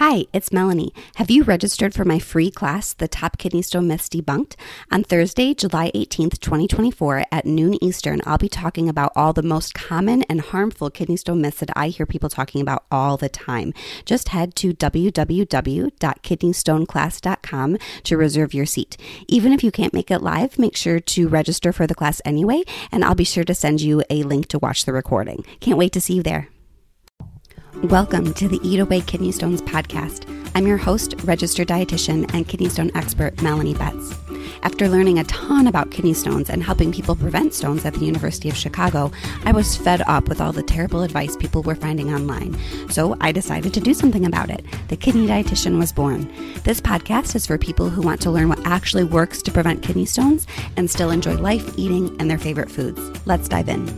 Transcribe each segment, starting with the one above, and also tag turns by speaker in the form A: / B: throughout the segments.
A: Hi, it's Melanie. Have you registered for my free class, The Top Kidney Stone Myths Debunked? On Thursday, July 18th, 2024 at noon Eastern, I'll be talking about all the most common and harmful kidney stone myths that I hear people talking about all the time. Just head to www.kidneystoneclass.com to reserve your seat. Even if you can't make it live, make sure to register for the class anyway, and I'll be sure to send you a link to watch the recording. Can't wait to see you there. Welcome to the Eat Away Kidney Stones podcast. I'm your host, registered dietitian and kidney stone expert, Melanie Betts. After learning a ton about kidney stones and helping people prevent stones at the University of Chicago, I was fed up with all the terrible advice people were finding online. So I decided to do something about it. The Kidney Dietitian was born. This podcast is for people who want to learn what actually works to prevent kidney stones and still enjoy life, eating, and their favorite foods. Let's dive in.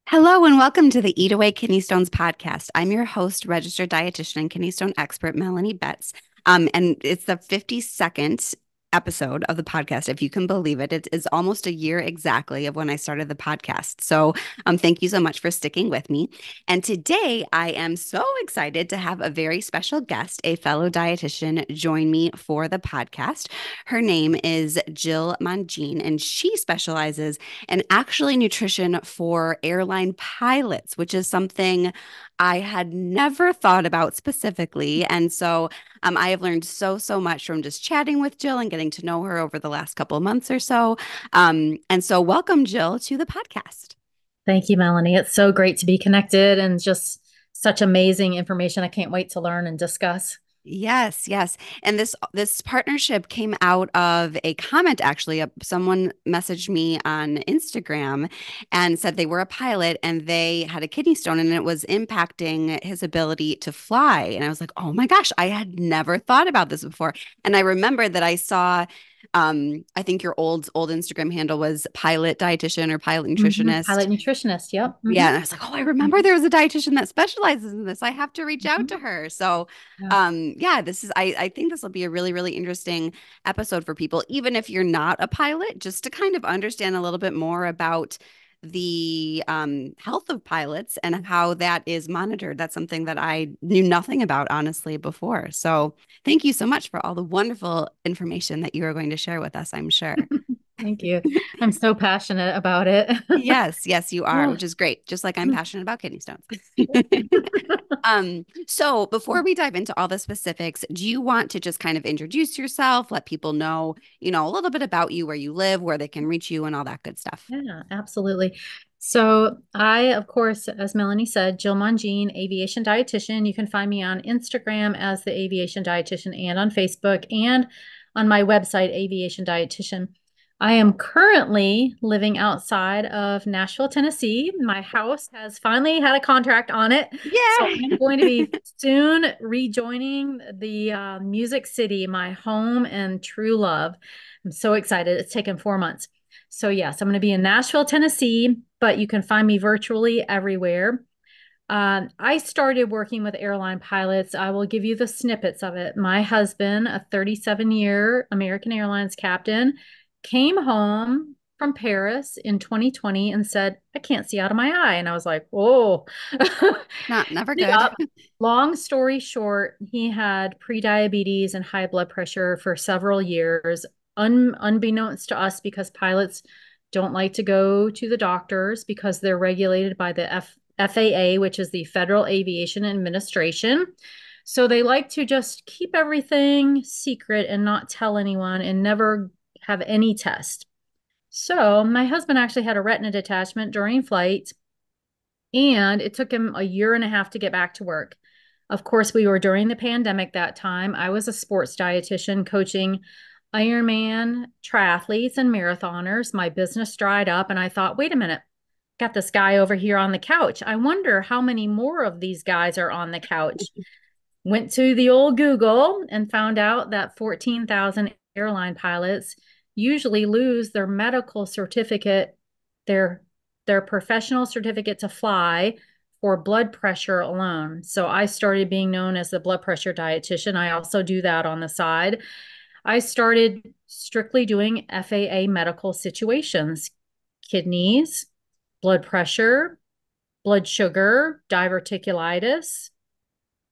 A: Hello and welcome to the Eat Away Kidney Stones podcast. I'm your host, registered dietitian and kidney stone expert, Melanie Betts. And it's the 52nd episode of the podcast, if you can believe it. It is almost a year exactly of when I started the podcast. So thank you so much for sticking with me. And today I am so excited to have a very special guest, a fellow dietitian, join me for the podcast. Her name is Jill Mongene, and she specializes in actually nutrition for airline pilots, which is something I had never thought about specifically. And so I have learned so much from just chatting with Jill and getting to know her over the last couple of months or so. And so welcome, Jill, to the podcast.
B: Thank you, Melanie. It's so great to be connected and just such amazing information. I can't wait to learn and discuss.
A: Yes. And this partnership came out of a comment, actually. Someone messaged me on Instagram and said they were a pilot and they had a kidney stone and it was impacting his ability to fly. And I was like, oh my gosh, I had never thought about this before. And I remember that I saw I think your old Instagram handle was pilot dietitian or pilot nutritionist.
B: Pilot nutritionist. Yep.
A: Yeah. And I was like, oh, I remember there was a dietitian that specializes in this. I have to reach out to her. So, I think this will be a really interesting episode for people, even if you're not a pilot, just to kind of understand a little bit more about the health of pilots and how that is monitored. That's something that I knew nothing about, honestly, before. So thank you so much for all the wonderful information that you are going to share with us, I'm sure.
B: Thank you. I'm so passionate about it.
A: Yes, you are, which is great. Just like I'm passionate about kidney stones. So before we dive into all the specifics, do you want to just kind of introduce yourself, let people know, a little bit about you, where you live, where they can reach you and all that good stuff?
B: Yeah, absolutely. So I, of course, as Melanie said, Jill Mongene, aviation dietitian. You can find me on Instagram as the aviation dietitian and on Facebook and on my website, Aviation Dietitian. I am currently living outside of Nashville, Tennessee. My house has finally had a contract on it.
A: Yeah.
B: So I'm going to be soon rejoining the Music City, my home and true love. I'm so excited. It's taken 4 months. So yes, I'm going to be in Nashville, Tennessee, but you can find me virtually everywhere. I started working with airline pilots. I will give you the snippets of it. My husband, a 37-year American Airlines captain, came home from Paris in 2020 and said, I can't see out of my eye. And I was like, whoa.
A: Never good.
B: Yep. Long story short, he had prediabetes and high blood pressure for several years, unbeknownst to us, because pilots don't like to go to the doctors because they're regulated by the FAA, which is the Federal Aviation Administration. So they like to just keep everything secret and not tell anyone and never have any test. So my husband actually had a retina detachment during flight, and it took him a year and a half to get back to work. Of course, we were during the pandemic that time. I was a sports dietitian coaching Ironman triathletes and marathoners. My business dried up, and I thought, wait a minute, got this guy over here on the couch. I wonder how many more of these guys are on the couch. Went to the old Google and found out that 14,000 airline pilots usually lose their medical certificate, their professional certificate to fly, for blood pressure alone. So I started being known as the blood pressure dietitian. I also do that on the side. I started strictly doing FAA medical situations, kidneys, blood pressure, blood sugar, diverticulitis,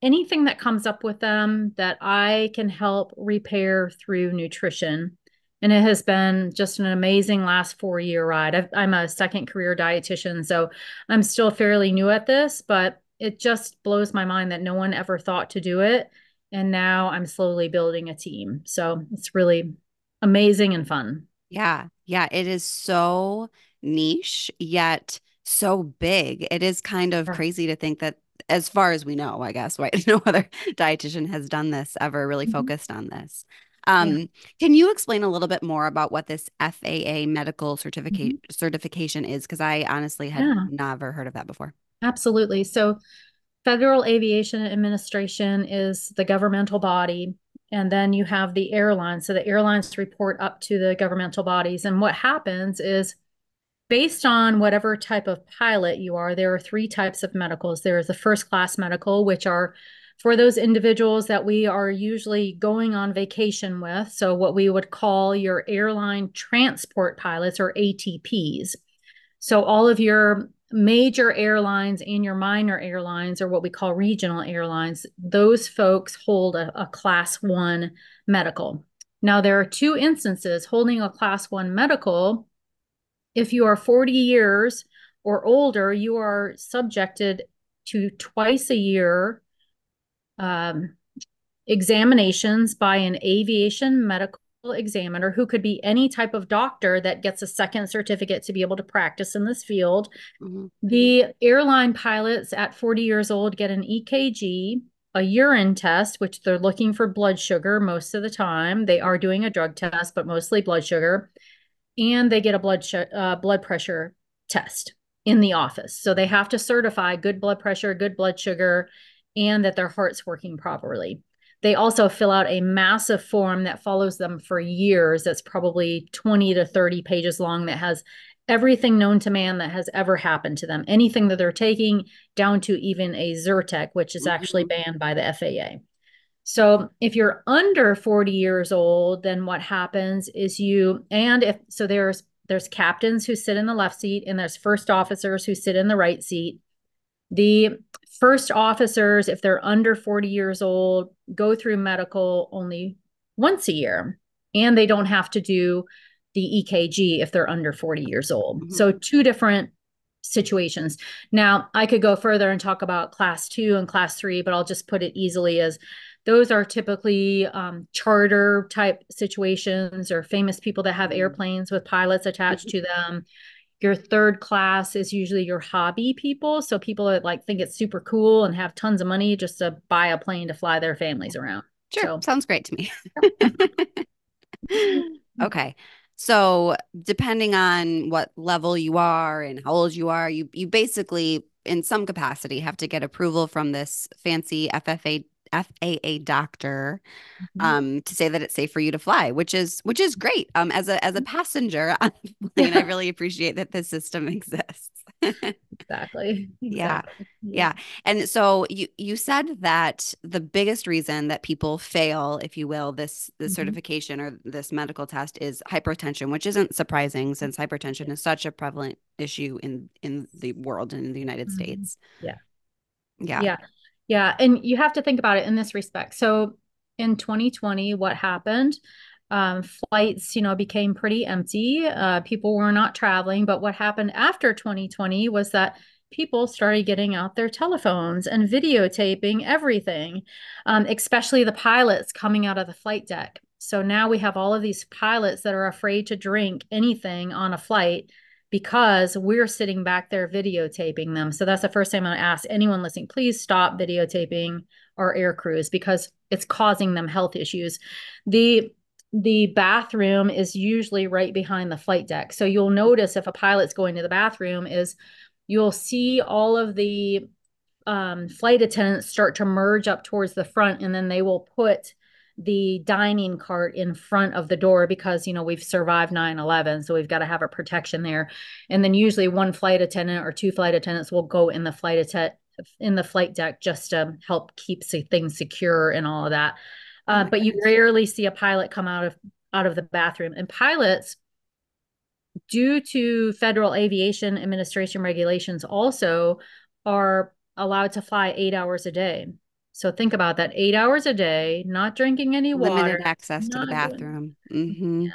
B: anything that comes up with them that I can help repair through nutrition. And it has been just an amazing last 4 year ride. I'm a second career dietitian, so I'm still fairly new at this, but it just blows my mind that no one ever thought to do it. And now I'm slowly building a team. So it's really amazing and fun.
A: Yeah. Yeah. It is so niche, yet so big. It is kind of
B: Yeah.
A: crazy to think that, as far as we know, I guess, right? No other dietitian has done this ever, really
B: Mhm.
A: focused on this.
B: Yeah.
A: Can you explain a little bit more about what this FAA medical
B: Mhm.
A: certification is? Because I honestly had
B: Yeah,
A: never heard of that before.
B: absolutely. So Federal Aviation Administration is the governmental body. And then you have the airlines. So the airlines report up to the governmental bodies. And what happens is based on whatever type of pilot you are, there are three types of medicals. There is the first class medical, which are for those individuals that we are usually going on vacation with. So what we would call your airline transport pilots or ATPs. So all of your major airlines and your minor airlines, or what we call regional airlines, those folks hold a class one medical. Now, there are two instances holding a class one medical. If you are 40 years or older, you are subjected to twice a year um, examinations by an aviation medical examiner who could be any type of doctor that gets a second certificate to be able to practice in this field.
A: Mhm.
B: The airline pilots at 40 years old get an EKG, a urine test, which they're looking for blood sugar most of the time. They are doing a drug test, but mostly blood sugar. And they get a blood pressure test in the office. So they have to certify good blood pressure, good blood sugar, and that their heart's working properly. They also fill out a massive form that follows them for years. That's probably 20 to 30 pages long that has everything known to man that has ever happened to them, anything that they're taking, down to even a Zyrtec, which is actually
A: Mhm.
B: banned by the FAA. So if you're under 40 years old, then what happens is there's captains who sit in the left seat and there's first officers who sit in the right seat. The first officers, if they're under 40 years old, go through medical only once a year, and they don't have to do the EKG if they're under 40 years old.
A: Mhm.
B: So, two different situations. Now, I could go further and talk about class two and class three, but I'll just put it easily as those are typically charter type situations or famous people that have
A: Mhm.
B: airplanes with pilots attached to them. Your third class is usually your hobby people. So people that like think it's super cool and have tons of money just to buy a plane to fly their families around.
A: Sure,
B: So
A: sounds great to me. Okay. So depending on what level you are and how old you are, you basically in some capacity have to get approval from this fancy FAA doctor to say that it's safe for you to fly, which is great. As a passenger on a plane, I really appreciate that this system exists.
B: exactly.
A: Yeah.
B: Exactly. Yeah.
A: Yeah. And so you said that the biggest reason that people fail, if you will, this
B: Mhm.
A: certification or this medical test is hypertension, which isn't surprising since hypertension is such a prevalent issue in the world and in the United
B: Mhm.
A: States.
B: Yeah.
A: Yeah.
B: Yeah. Yeah. And you have to think about it in this respect. So in 2020, what happened? Flights, became pretty empty. People were not traveling. But what happened after 2020 was that people started getting out their telephones and videotaping everything, especially the pilots coming out of the flight deck. So now we have all of these pilots that are afraid to drink anything on a flight because we're sitting back there videotaping them. So that's the first thing I'm going to ask anyone listening, please stop videotaping our air crews because it's causing them health issues. The the bathroom is usually right behind the flight deck. So you'll notice if a pilot's going to the bathroom is you'll see all of the flight attendants start to merge up towards the front, and then they will put the dining cart in front of the door because we've survived 9/11, so we've got to have a protection there. And then usually one flight attendant or two flight attendants will go in the flight deck just to help keep things secure and all of that.
A: Oh my
B: But you
A: goodness.
B: rarely see a pilot come out of the bathroom. And pilots, due to Federal Aviation Administration regulations, also are allowed to fly 8 hours a day. So think about that, 8 hours a day, not drinking any water,
A: Limited access to the
B: not doing,
A: bathroom. Hmm. Yeah.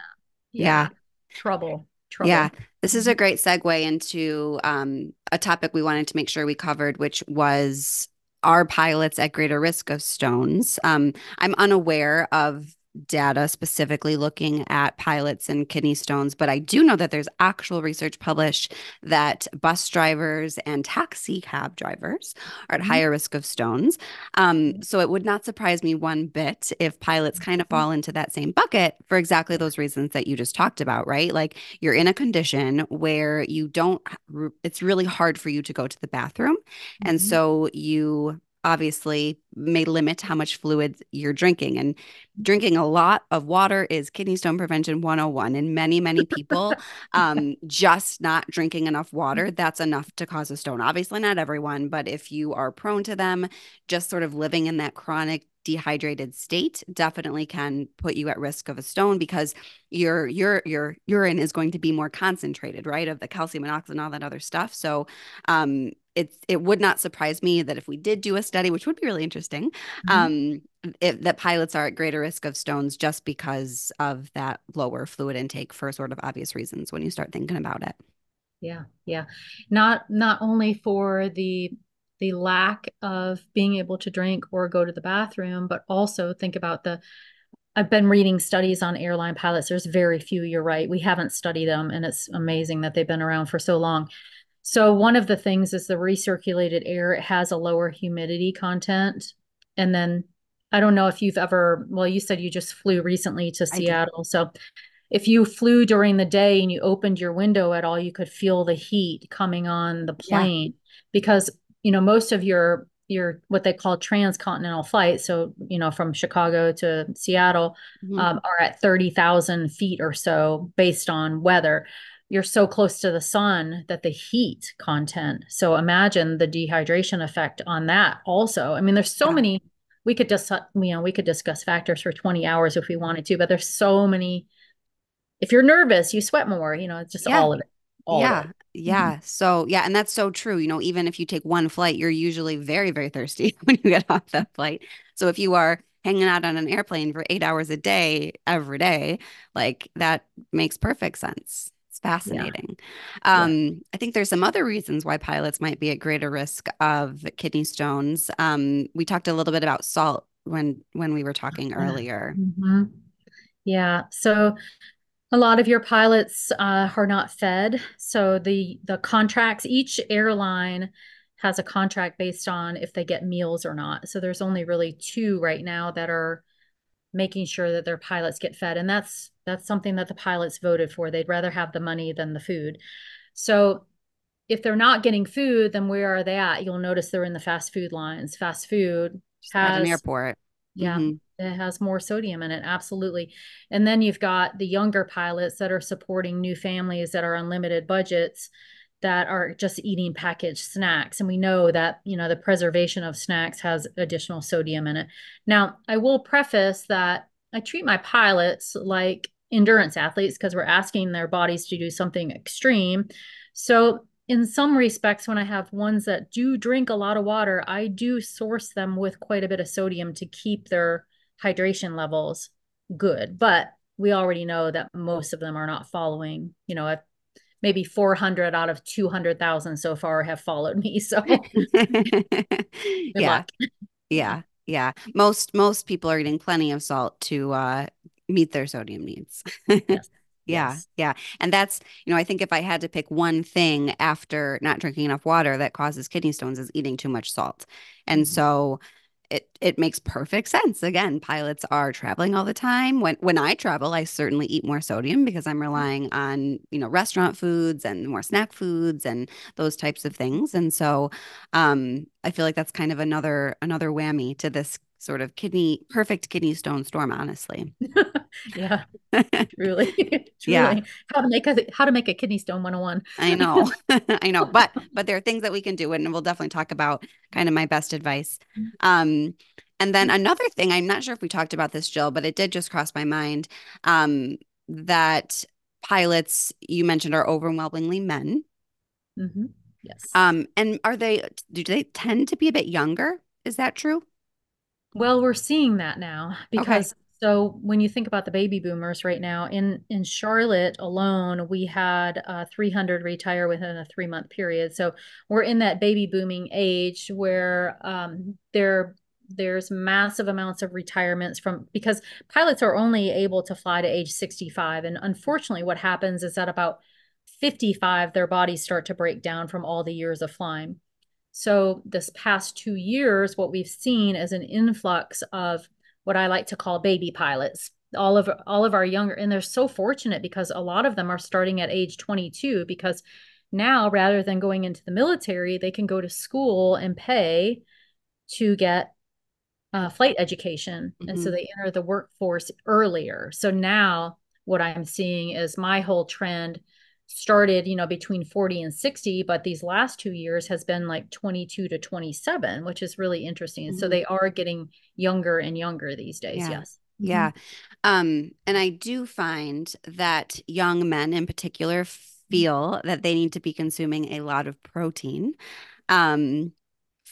B: yeah, trouble,
A: Yeah,
B: trouble.
A: this is a great segue into a topic we wanted to make sure we covered, which was, are pilots at greater risk of stones? I'm unaware of data specifically looking at pilots and kidney stones, but I do know that there's actual research published that bus drivers and taxi cab drivers are at
B: Mhm.
A: higher risk of stones. So it would not surprise me one bit if pilots kind of fall into that same bucket for exactly
B: Yeah.
A: those reasons that you just talked about, right? Like you're in a condition where you don't, it's really hard for you to go to the bathroom. And
B: Mhm.
A: so you obviously may limit how much fluid you're drinking. And drinking a lot of water is kidney stone prevention 101. And many people, just not drinking enough water, that's enough to cause a stone. Obviously, not everyone, but if you are prone to them, just sort of living in that chronic dehydrated state definitely can put you at risk of a stone because your urine is going to be more concentrated, right, of the calcium and oxygen and all that other stuff. So it would not surprise me that if we did do a study, which would be really interesting,
B: Mhm.
A: um, that pilots are at greater risk of stones just because of that lower fluid intake for sort of obvious reasons when you start thinking about it.
B: Yeah, yeah. Not only for the lack of being able to drink or go to the bathroom, but also think about the I've been reading studies on airline pilots. There's very few, you're right. We haven't studied them, and it's amazing that they've been around for so long. So one of the things is the recirculated air. It has a lower humidity content. And then I don't know if you've ever, well, you said you just flew recently to
A: I did.
B: Seattle. So if you flew during the day and you opened your window at all, you could feel the heat coming on the
A: Yeah.
B: plane because, most of your what they call transcontinental flights, so, from Chicago to Seattle,
A: Mhm.
B: are at 30,000 feet or so based on weather. You're so close to the sun that the heat content. So imagine the dehydration effect on that also. I mean, there's so
A: Yeah.
B: many, we could just, we could discuss factors for 20 hours if we wanted to, but there's so many. If you're nervous, you sweat more, it's just
A: Yeah.
B: all of it, all of
A: Yeah.
B: it. Mhm.
A: Yeah. So, yeah. And that's so true. Even if you take one flight, you're usually very thirsty when you get off that flight. So, if you are hanging out on an airplane for 8 hours a day, every day, like that makes perfect sense. It's
B: Yeah.
A: fascinating.
B: Yeah.
A: I think there's some other reasons why pilots might be at greater risk of kidney stones. We talked a little bit about salt when we were talking
B: Yeah.
A: earlier.
B: hmm Yeah. So a lot of your pilots are not fed. So the contracts, each airline has a contract based on if they get meals or not. So there's only really two right now that are making sure that their pilots get fed, and that's something that the pilots voted for. They'd rather have the money than the food. So if they're not getting food, then where are they at? You'll notice they're in the fast food lines. Fast food
A: Just at an
B: has,
A: airport.
B: yeah,
A: Hmm.
B: it has more sodium in it, absolutely. And then you've got the younger pilots that are supporting new families that are on limited budgets that are just eating packaged snacks. And we know that, the preservation of snacks has additional sodium in it. Now, I will preface that I treat my pilots like endurance athletes because we're asking their bodies to do something extreme. So in some respects, when I have ones that do drink a lot of water, I do source them with quite a bit of sodium to keep their hydration levels good. But we already know that most of them are not following, maybe 400 out of 200,000 so far have followed me. So good
A: Yeah.
B: luck. Yeah.
A: Yeah, yeah. Most people are eating plenty of salt to meet their sodium needs.
B: Yes.
A: Yeah,
B: Yes.
A: yeah. And that's, I think if I had to pick one thing after not drinking enough water that causes kidney stones is eating too much salt. And
B: Mhm.
A: so it makes perfect sense. Again, pilots are traveling all the time. When I travel, I certainly eat more sodium because I'm relying on, restaurant foods and more snack foods and those types of things. And so I feel like that's kind of another whammy to this sort of perfect kidney stone storm, honestly.
B: Yeah, truly,
A: Yeah,
B: truly. How to make a kidney stone 101.
A: I know. I know. But there are things that we can do, and we'll definitely talk about kind of my best advice. Um, and then another thing, I'm not sure if we talked about this, Jill, but it did just cross my mind, that pilots you mentioned are overwhelmingly men.
B: Hmm. Yes.
A: And do they tend to be a bit younger? Is that true?
B: Well, we're seeing that now
A: Okay.
B: because so when you think about the baby boomers right now in Charlotte alone, we had 300 retire within a 3 month period. So we're in that baby booming age where there's massive amounts of retirements from because pilots are only able to fly to age 65. And unfortunately, what happens is at about 55, their bodies start to break down from all the years of flying. So this past 2 years, what we've seen is an influx of what I like to call baby pilots. All of our younger, and they're so fortunate because a lot of them are starting at age 22 because now rather than going into the military, they can go to school and pay to get flight education. And so
A: Hmm.
B: they enter the workforce earlier. So now what I'm seeing is my whole trend started, between 40 and 60, but these last 2 years has been like 22 to 27, which is really interesting. And so
A: Hmm.
B: they are getting younger and younger these days.
A: Yeah.
B: Yes. Hmm.
A: Yeah. And I do find that young men in particular feel that they need to be consuming a lot of protein. Um,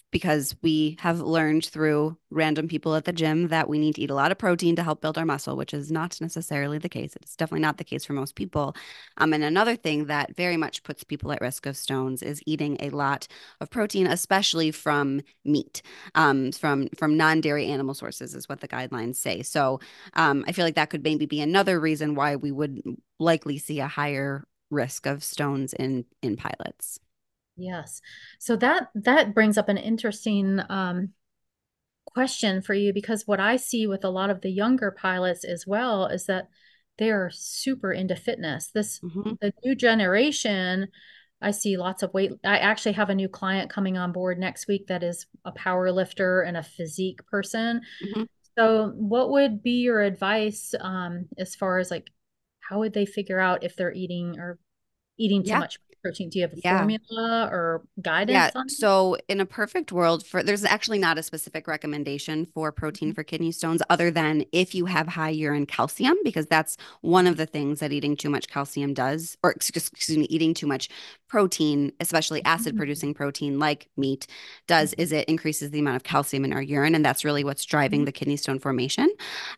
A: because we have learned through random people at the gym that we need to eat a lot of protein to help build our muscle, which is not necessarily the case. It's definitely not the case for most people. And another thing that very much puts people at risk of stones is eating a lot of protein, especially from meat, from non-dairy animal sources, is what the guidelines say. So I feel like that could maybe be another reason why we would likely see a higher risk of stones in pilots.
B: Yes. So that brings up an interesting question for you because what I see with a lot of the younger pilots as well is that they are super into fitness.
A: Hmm.
B: The new generation, I see lots of weight. I actually have a new client coming on board next week that is a power lifter and a physique person.
A: Hmm.
B: So, what would be your advice as far as like how would they figure out if they're eating or eating too
A: Yeah.
B: much protein? Do you have a
A: Yeah.
B: formula or
A: Yeah.
B: guidance on
A: So in a perfect world there's actually not a specific recommendation for protein
B: it?
A: for kidney stones other than if you have high urine calcium, because that's one of the things that eating too much calcium does, or excuse me, eating too much protein, especially acid producing protein like meat does, is it increases the amount of calcium in our urine. And that's really what's driving the kidney stone formation.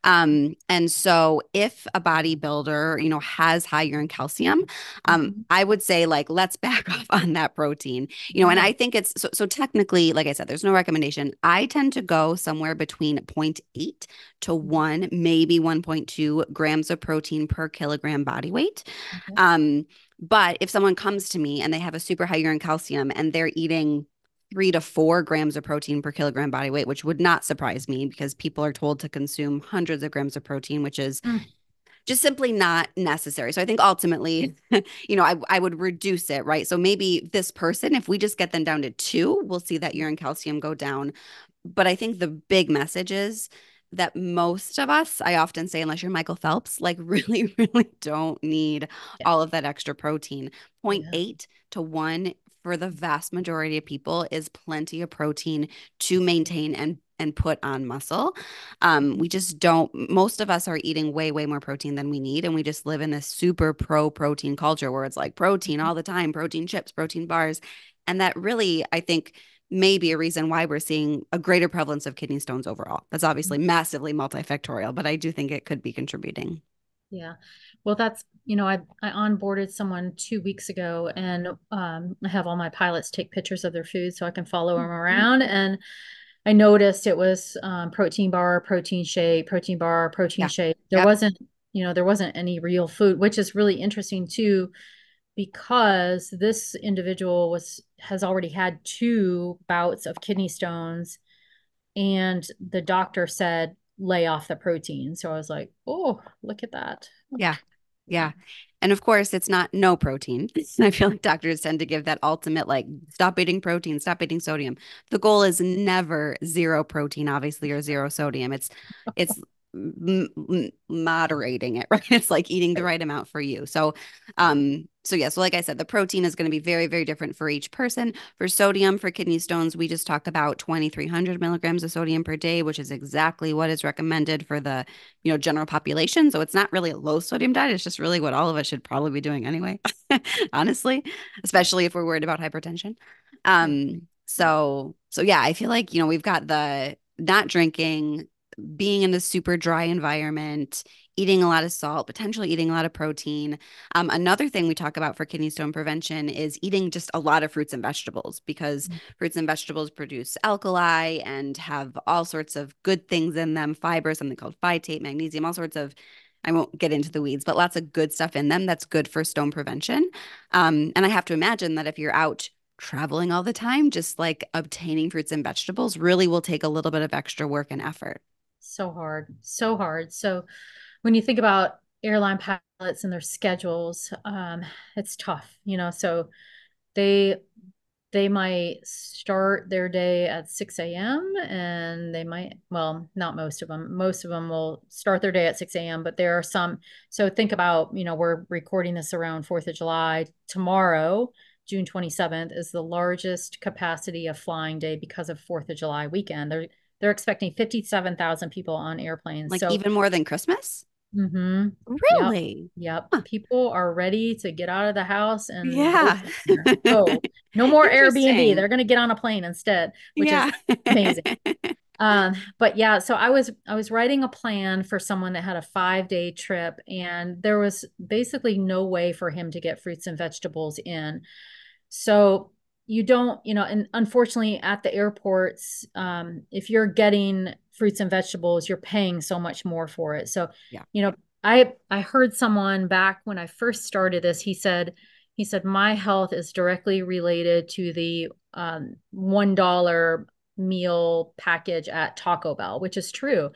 A: And so if a bodybuilder, has high urine calcium,
B: Mhm.
A: I would say like, let's back off on that protein. And
B: Yeah.
A: I think it's so technically, like I said, there's no recommendation. I tend to go somewhere between zero point 0.8 to 1, maybe 1.2 grams of protein per kilogram body weight.
B: Okay.
A: But if someone comes to me and they have a super high urine calcium and they're eating 3 to 4 grams of protein per kilogram body weight, which would not surprise me because people are told to consume hundreds of grams of protein, which is
B: Mm.
A: just simply not necessary. So I think ultimately, I would reduce it, right? So maybe this person, if we just get them down to 2, we'll see that urine calcium go down. But I think the big message is that most of us, I often say, unless you're Michael Phelps, like really, really don't need
B: Yeah.
A: all of that extra protein. Zero point
B: Yeah.
A: 0.8 to 1 for the vast majority of people is plenty of protein to maintain and put on muscle. We just don't, most of us are eating way, way more protein than we need. And we just live in this super pro protein culture where it's like protein all the time, protein chips, protein bars. And that really, I think, may be a reason why we're seeing a greater prevalence of kidney stones overall. That's obviously massively multifactorial, but I do think it could be contributing.
B: Yeah. Well, I onboarded someone 2 weeks ago and I have all my pilots take pictures of their food so I can follow them
A: Mhm.
B: around. And I noticed it was protein bar, protein shake, protein bar, protein
A: Yeah.
B: shake.
A: Yep.
B: There wasn't any real food, which is really interesting too, because this individual has already had 2 bouts of kidney stones and the doctor said lay off the protein. So I was like, oh, look at that.
A: Yeah.
B: Yeah.
A: Yeah. And of course, it's not no protein. I feel like doctors tend to give that ultimate, like, stop eating protein, stop eating sodium. The goal is never zero protein, obviously, or zero sodium. It's moderating it, right? It's like eating the right amount for you. So yeah, so like I said, the protein is going to be very, very different for each person. For sodium, for kidney stones, we just talk about 2,300 milligrams of sodium per day, which is exactly what is recommended for the, general population. So it's not really a low sodium diet. It's just really what all of us should probably be doing anyway, honestly, especially if we're worried about hypertension. So yeah, I feel like, we've got the not drinking, being in a super dry environment, eating a lot of salt, potentially eating a lot of protein. Another thing we talk about for kidney stone prevention is eating just a lot of fruits and vegetables because fruits and vegetables produce alkali and have all sorts of good things in them, fiber, something called phytate, magnesium, all sorts of, I won't get into the weeds, but lots of good stuff in them that's good for stone prevention. And I have to imagine that if you're out traveling all the time, just like obtaining fruits and vegetables really will take a little bit of extra work and effort.
B: So hard, so hard. So when you think about airline pilots and their schedules, it's tough, so they they might start their day at 6 a.m. and they might, well, not most of them. Most of them will start their day at 6 a.m., but there are some. So think about, we're recording this around 4th of July. Tomorrow, June 27th, is the largest capacity of flying day because of 4th of July weekend. They're expecting 57,000 people on airplanes.
A: Like
B: So
A: even more than Christmas?
B: mm-hmm. Yep.
A: Really?
B: Yep.
A: Huh.
B: People are ready to get out of the house and go
A: Yeah.
B: somewhere. Go. No more Airbnb.
A: Interesting.
B: They're going to get on a plane instead, which is
A: Yeah.
B: amazing. But yeah, so I was writing a plan for someone that had a 5-day trip, and there was basically no way for him to get fruits and vegetables in. So you don't, and unfortunately at the airports, if you're getting fruits and vegetables, you're paying so much more for it. So,
A: Yeah.
B: you know, I heard someone back when I first started this, he said, my health is directly related to the $1 meal package at Taco Bell, which is true.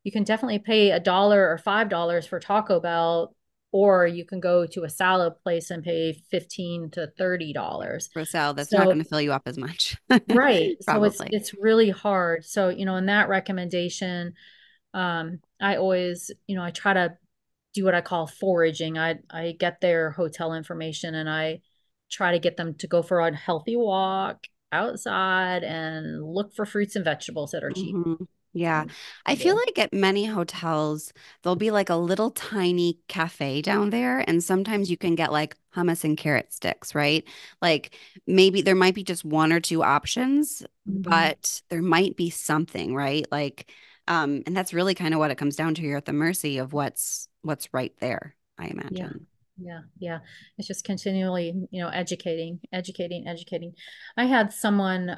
B: You can definitely pay $1 or $5 for Taco Bell, or you can go to a salad place and pay $15 to $30.
A: Roselle, that's not going
B: So
A: to fill you up as much.
B: right. So it's
A: Probably.
B: it's really hard. So, in that recommendation, I always, I try to do what I call foraging. I get their hotel information and I try to get them to go for a healthy walk outside and look for fruits and vegetables that are cheap.
A: Hmm. Yeah.
B: And
A: I
B: I
A: feel
B: do.
A: like at many hotels, there'll be like a little tiny cafe down there. And sometimes you can get like hummus and carrot sticks, right? Like maybe there might be just one or two options,
B: Mhm.
A: but there might be something, right? Like, and that's really kind of what it comes down to. You're at the mercy of what's right there, I
B: Yeah.
A: imagine.
B: Yeah. Yeah. It's just continually, educating, educating, educating. I had someone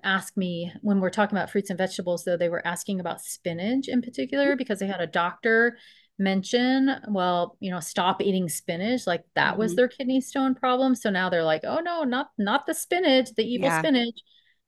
B: ask me when we're talking about fruits and vegetables, though, they were asking about spinach in particular because they had a doctor mention, well, stop eating spinach. Like that was
A: Mhm.
B: their kidney stone problem. So now they're like, oh no, not the spinach, the evil
A: Yeah.
B: spinach.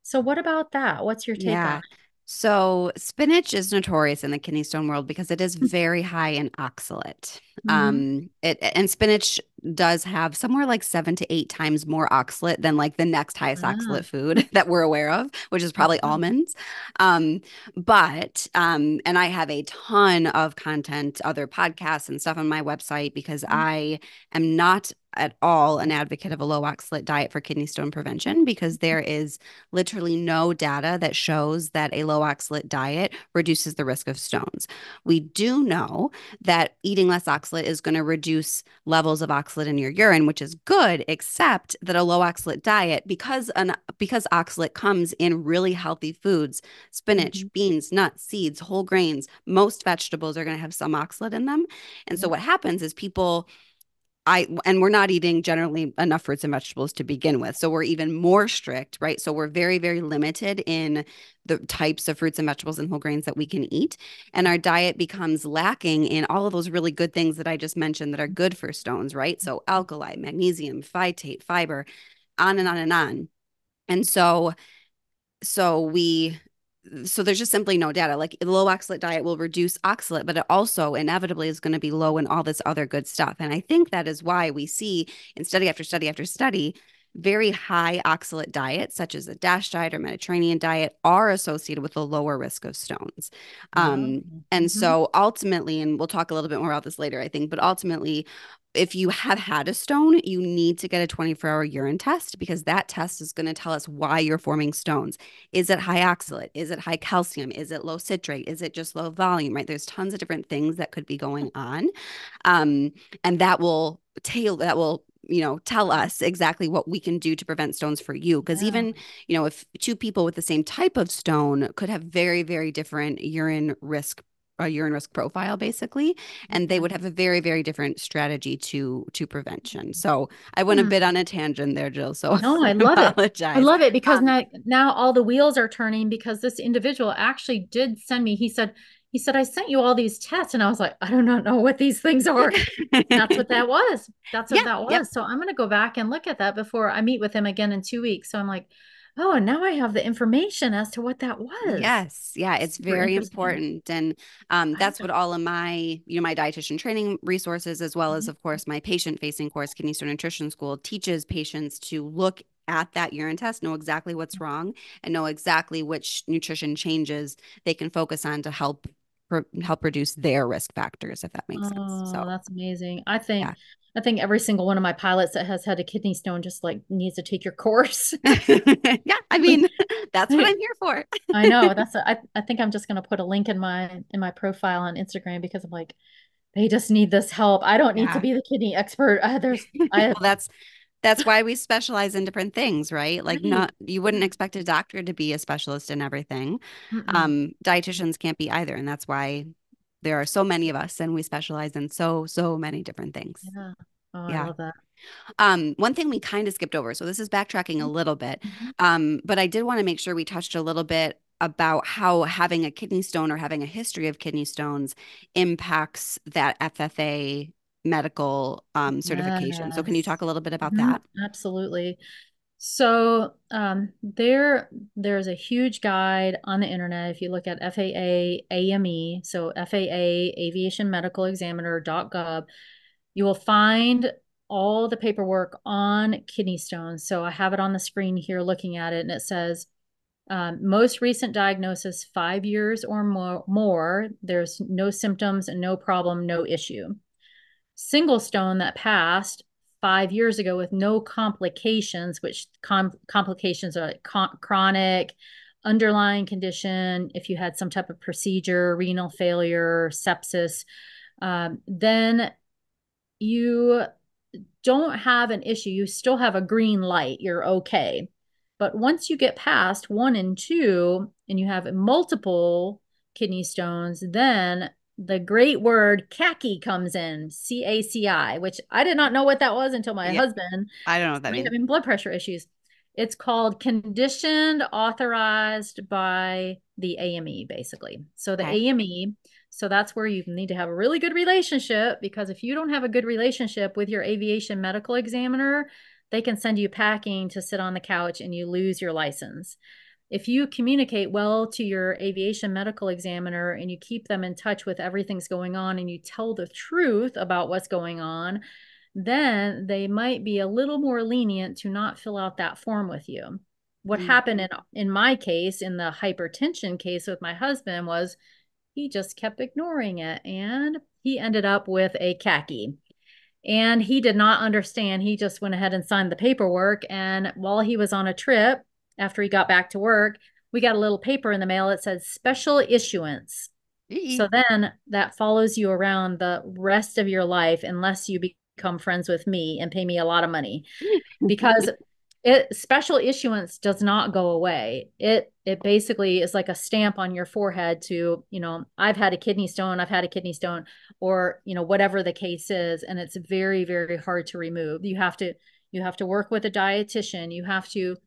B: So what about that? What's your take on
A: Yeah. So spinach is notorious in the kidney stone world because it is
B: it?
A: very high in oxalate.
B: Hmm.
A: And spinach does have somewhere like 7 to 8 times more oxalate than like the next highest
B: Ah,
A: oxalate food that we're aware of, which is probably
B: wow.
A: almonds. And I have a ton of content, other podcasts and stuff on my website because I am not at all an advocate of a low oxalate diet for kidney stone prevention because there is literally no data that shows that a low oxalate diet reduces the risk of stones. We do know that eating less oxalate is going to reduce levels of oxalate in your urine, which is good, except that a low oxalate diet, because oxalate comes in really healthy foods, spinach,
B: Mhm.
A: beans, nuts, seeds, whole grains, most vegetables are going to have some oxalate in them. And so
B: Yep.
A: what happens is and we're not eating generally enough fruits and vegetables to begin with. So we're even more strict, right? So we're very, very limited in the types of fruits and vegetables and whole grains that we can eat. And our diet becomes lacking in all of those really good things that I just mentioned that are good for stones, right? So alkali, magnesium, phytate, fiber, on and on and on. And so we so there's just simply no data. Like a low oxalate diet will reduce oxalate, but it also inevitably is going to be low in all this other good stuff. And I think that is why we see in study after study after study very high oxalate diets, such as a DASH diet or Mediterranean diet, are associated with a lower risk of stones.
B: Oh,
A: And
B: mhm.
A: so ultimately, and we'll talk a little bit more about this later, I think, but ultimately, if you have had a stone, you need to get a 24-hour urine test because that test is going to tell us why you're forming stones. Is it high oxalate? Is it high calcium? Is it low citrate? Is it just low volume, right? There's tons of different things that could be going on. Um, and that will tell us exactly what we can do to prevent stones for you. Because
B: Yeah.
A: even, if two people with the same type of stone could have very, very different urine risk profile basically, and they
B: Okay.
A: would have a very, very different strategy to prevention. So I went a
B: Hmm.
A: bit on a tangent there, Jill. So
B: No,
A: I
B: I love it. I
A: apologize.
B: love it because
A: Um,
B: now all the wheels are turning because this individual actually did send me. He said, I sent you all these tests. And I was like, I do not know what these things are. That's what that was. That's what
A: yeah,
B: that
A: yep.
B: was. So I'm going to go back and look at that before I meet with him again in 2 weeks. So I'm like, oh, and now I have the information as to what that was.
A: Yes, yeah, it's
B: Super
A: very
B: interesting.
A: important. And
B: I have
A: that's
B: to.
A: what all of my dietitian training resources, as well as,
B: Mhm.
A: of course, my patient-facing course, Kidney Stone Nutrition School, teaches patients to look at that urine test, know exactly what's wrong, and know exactly which nutrition changes they can focus on to help reduce their risk factors, if that makes sense. So,
B: Oh, that's amazing.
A: yeah.
B: I think every single one of my pilots that has had a kidney stone just like needs to take your course.
A: Yeah, I mean, that's what I'm here for.
B: I know. I think I'm just gonna put a link in my profile on Instagram because I'm like, they just need this help. I don't need to
A: Yeah.
B: be the kidney expert. I
A: Well, that's why we specialize in different things, right? Like
B: right.
A: not you wouldn't expect a doctor to be a specialist in everything.
B: Mm-mm.
A: Dietitians can't be either, and that's why there are so many of us and we specialize in so many different things.
B: Yeah. Oh, I
A: Yeah.
B: love that.
A: One thing we kind of skipped over, so this is backtracking a little bit,
B: Mhm.
A: but I did want to make sure we touched a little bit about how having a kidney stone or having a history of kidney stones impacts that FFA medical certification. So can you talk
B: Yes.
A: a little bit about
B: Mhm.
A: that?
B: Absolutely. So there's a huge guide on the internet. If you look at FAA AME, so FAA Aviation Medical Examiner.gov, you will find all the paperwork on kidney stones. So I have it on the screen here looking at it, and it says most recent diagnosis 5 years or more. There's no symptoms and no problem, no issue. Single stone that passed 5 years ago with no complications, which complications are like chronic, underlying condition, if you had some type of procedure, renal failure, sepsis, then you don't have an issue. You still have a green light. You're okay. But once you get past 1 and 2 and you have multiple kidney stones, then the great word CACI comes in, CACI, which I did not know what that was until my
A: Yeah,
B: husband
A: I don't know what that
B: started
A: means.
B: having blood pressure issues. It's called conditioned authorized by the AME, basically. So the
A: Okay.
B: AME, so that's where you need to have a really good relationship because if you don't have a good relationship with your aviation medical examiner, they can send you packing to sit on the couch and you lose your license. If you communicate well to your aviation medical examiner and you keep them in touch with everything's going on and you tell the truth about what's going on, then they might be a little more lenient to not fill out that form with you. What
A: Mm.
B: happened in my case, in the hypertension case with my husband, was he just kept ignoring it and he ended up with a khaki. And he did not understand. He just went ahead and signed the paperwork. And while he was on a trip, after he got back to work, we got a little paper in the mail that said special issuance. So then that follows you around the rest of your life unless you become friends with me and pay me a lot of money because it special issuance does not go away. It basically is like a stamp on your forehead to, I've had a kidney stone, I've had a kidney stone, or whatever the case is, and it's very, very hard to remove. You have to work with a dietitian. You have to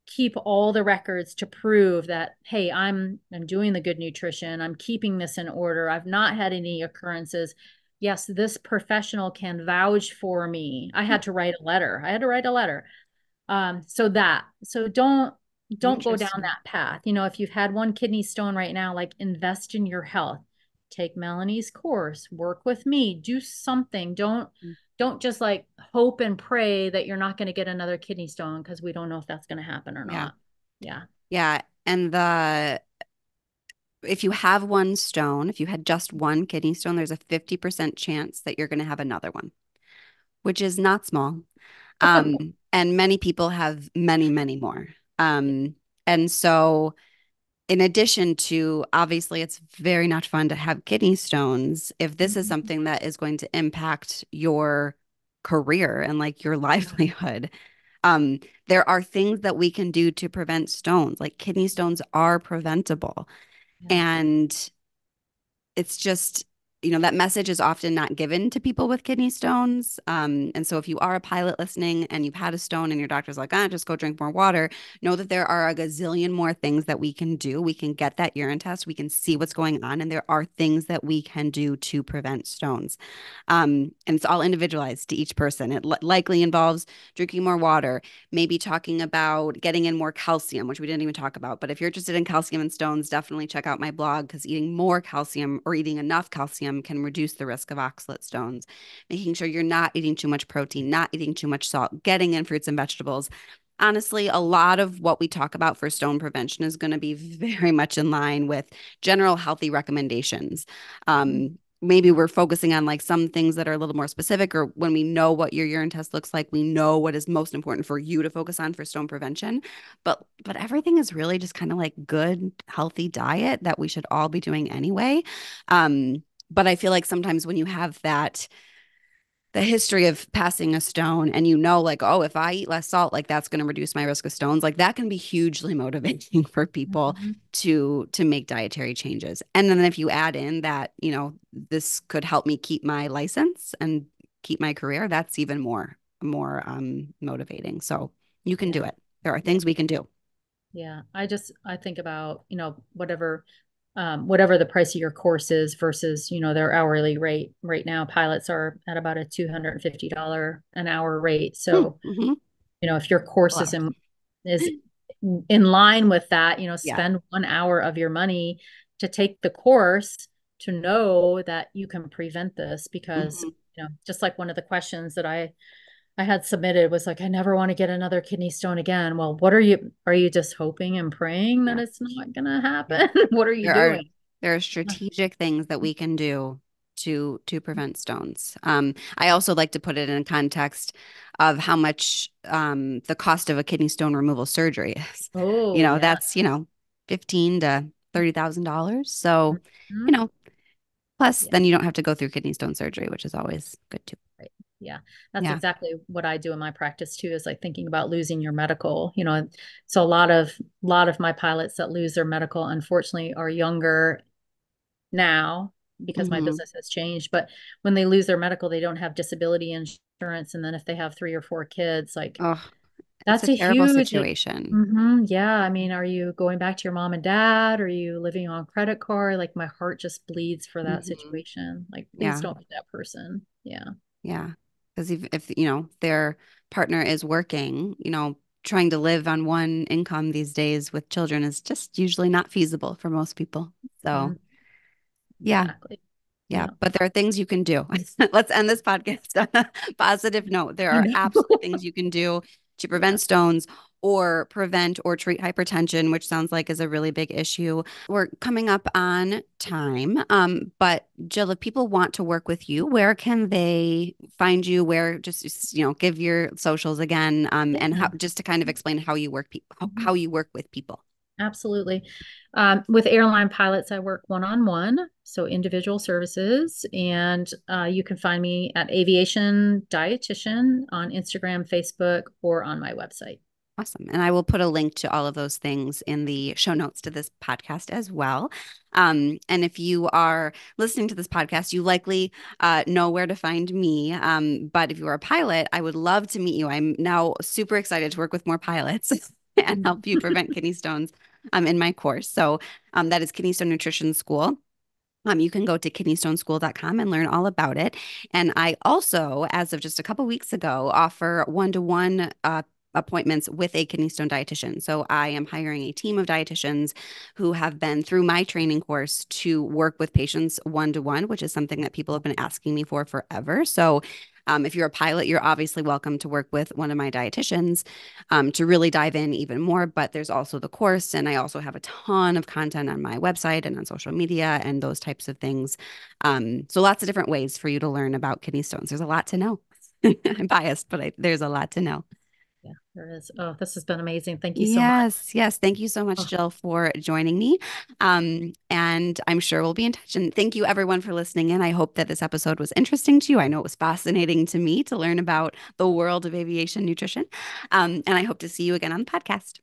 B: keep all the records to prove that, hey, I'm doing the good nutrition, I'm keeping this in order, I've not had any occurrences. Yes, this professional can vouch for me. I had to write a letter. So don't go down
A: Interesting.
B: that path. If you've had one kidney stone right now, like invest in your health. Take Melanie's course, work with me, do something. don't just like hope and pray that you're not going to get another kidney stone because we don't know if that's going to happen or
A: Yeah.
B: not. Yeah.
A: Yeah. And if you have one stone, if you had just one kidney stone, there's a 50% chance that you're going to have another one, which is not small. And many people have many, many more. And so, in addition to obviously, it's very not fun to have kidney stones. If this is
B: Mhm.
A: something that is going to impact your career and like your livelihood, um, there are things that we can do to prevent stones. Like kidney stones are preventable.
B: Yeah.
A: And it's just, that message is often not given to people with kidney stones. And so if you are a pilot listening and you've had a stone and your doctor's like, just go drink more water, know that there are a gazillion more things that we can do. We can get that urine test, we can see what's going on, and there are things that we can do to prevent stones. And it's all individualized to each person. It likely involves drinking more water, maybe talking about getting in more calcium, which we didn't even talk about. But if you're interested in calcium and stones, definitely check out my blog because eating more calcium or eating enough calcium can reduce the risk of oxalate stones. Making sure you're not eating too much protein, not eating too much salt, getting in fruits and vegetables. Honestly, a lot of what we talk about for stone prevention is going to be very much in line with general healthy recommendations. Maybe we're focusing on like some things that are a little more specific, or when we know what your urine test looks like, we know what is most important for you to focus on for stone prevention. But everything is really just kind of like good, healthy diet that we should all be doing anyway. But I feel like sometimes when you have the history of passing a stone and like, oh, if I eat less salt, like that's going to reduce my risk of stones, like that can be hugely motivating for people
B: Mhm.
A: to make dietary changes. And then if you add in that, this could help me keep my license and keep my career, that's even more motivating. So you can do
B: Yeah.
A: it. There are
B: Yeah.
A: things we can do.
B: Yeah. I think about, whatever the price of your course is versus, their hourly rate. Right now, pilots are at about a $250 an hour rate. So,
A: Mm-hmm.
B: if your
A: A
B: course
A: lot of
B: is in line with that,
A: yeah.
B: spend 1 hour of your money to take the course to know that you can prevent this because,
A: Mm-hmm.
B: just like one of the questions that I had submitted was like, I never want to get another kidney stone again. Well, are you just hoping and praying that
A: Yeah.
B: it's not going to
A: Yeah.
B: happen? What are you
A: There are
B: doing?
A: there are strategic things that we can do to prevent stones. I also like to put it in context of how much the cost of a kidney stone removal surgery is.
B: Oh, yeah.
A: That's, $15 to $30,000. So, you
B: Mhm.
A: know, plus
B: Yeah.
A: then you don't have to go through kidney stone surgery, which is always good too.
B: Right. Yeah. That's
A: Yeah.
B: exactly what I do in my practice too, is like thinking about losing your medical, so a lot of my pilots that lose their medical, unfortunately, are younger now because my
A: Hmm.
B: business has changed. But when they lose their medical, they don't have disability insurance. And then if they have 3 or 4 kids, like
A: Oh, it's
B: that's
A: a
B: a
A: terrible
B: huge,
A: situation.
B: yeah. I mean, are you going back to your mom and dad? Are you living on credit card? Like my heart just bleeds for that
A: Hmm.
B: situation. Like, please
A: Yeah.
B: don't be that person. Yeah.
A: Yeah. Because if their partner is working, trying to live on one income these days with children is just usually not feasible for most people. So,
B: Mhm.
A: yeah,
B: Exactly.
A: yeah.
B: Yeah.
A: But there are things you can do. Let's end this podcast on a positive note. There
B: I
A: are
B: know.
A: absolutely things you can do to
B: Yeah.
A: prevent stones or prevent or treat hypertension, which sounds like is a really big issue. We're coming up on time. But Jill, if people want to work with you, where can they find you? Where just, give your socials again, and
B: Yeah.
A: how just to kind of explain how you work
B: Mhm.
A: how you work with people.
B: Absolutely. With airline pilots, I work one-on-one, so individual services, and you can find me at Aviation Dietitian on Instagram, Facebook, or on my website.
A: Awesome. And I will put a link to all of those things in the show notes to this podcast as well. And if you are listening to this podcast, you likely know where to find me. But if you are a pilot, I would love to meet you. I'm now super excited to work with more pilots and help you prevent kidney stones in my course. So that is Kidney Stone Nutrition School. You can go to kidneystoneschool.com and learn all about it. And I also, as of just a couple weeks ago, offer one-to-one appointments with a kidney stone dietitian. So I am hiring a team of dietitians who have been through my training course to work with patients one-to-one, which is something that people have been asking me for forever. So If you're a pilot, you're obviously welcome to work with one of my dietitians to really dive in even more. But there's also the course, and I also have a ton of content on my website and on social media and those types of things. So lots of different ways for you to learn about kidney stones. There's a lot to know. I'm biased, but there's a lot to know.
B: Yeah, there is. Oh, this has been amazing. Thank you so much.
A: Yes, yes. Thank you so much,
B: Oh,
A: Jill, for joining me. And I'm sure we'll be in touch. And thank you, everyone, for listening in. I hope that this episode was interesting to you. I know it was fascinating to me to learn about the world of aviation nutrition. And I hope to see you again on the podcast.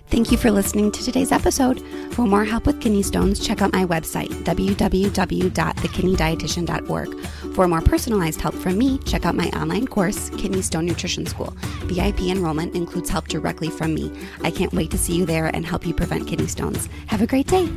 A: Thank you for listening to today's episode. For more help with kidney stones, check out my website, www.thekidneydietitian.org. For more personalized help from me, check out my online course, Kidney Stone Nutrition School. VIP enrollment includes help directly from me. I can't wait to see you there and help you prevent kidney stones. Have a great day.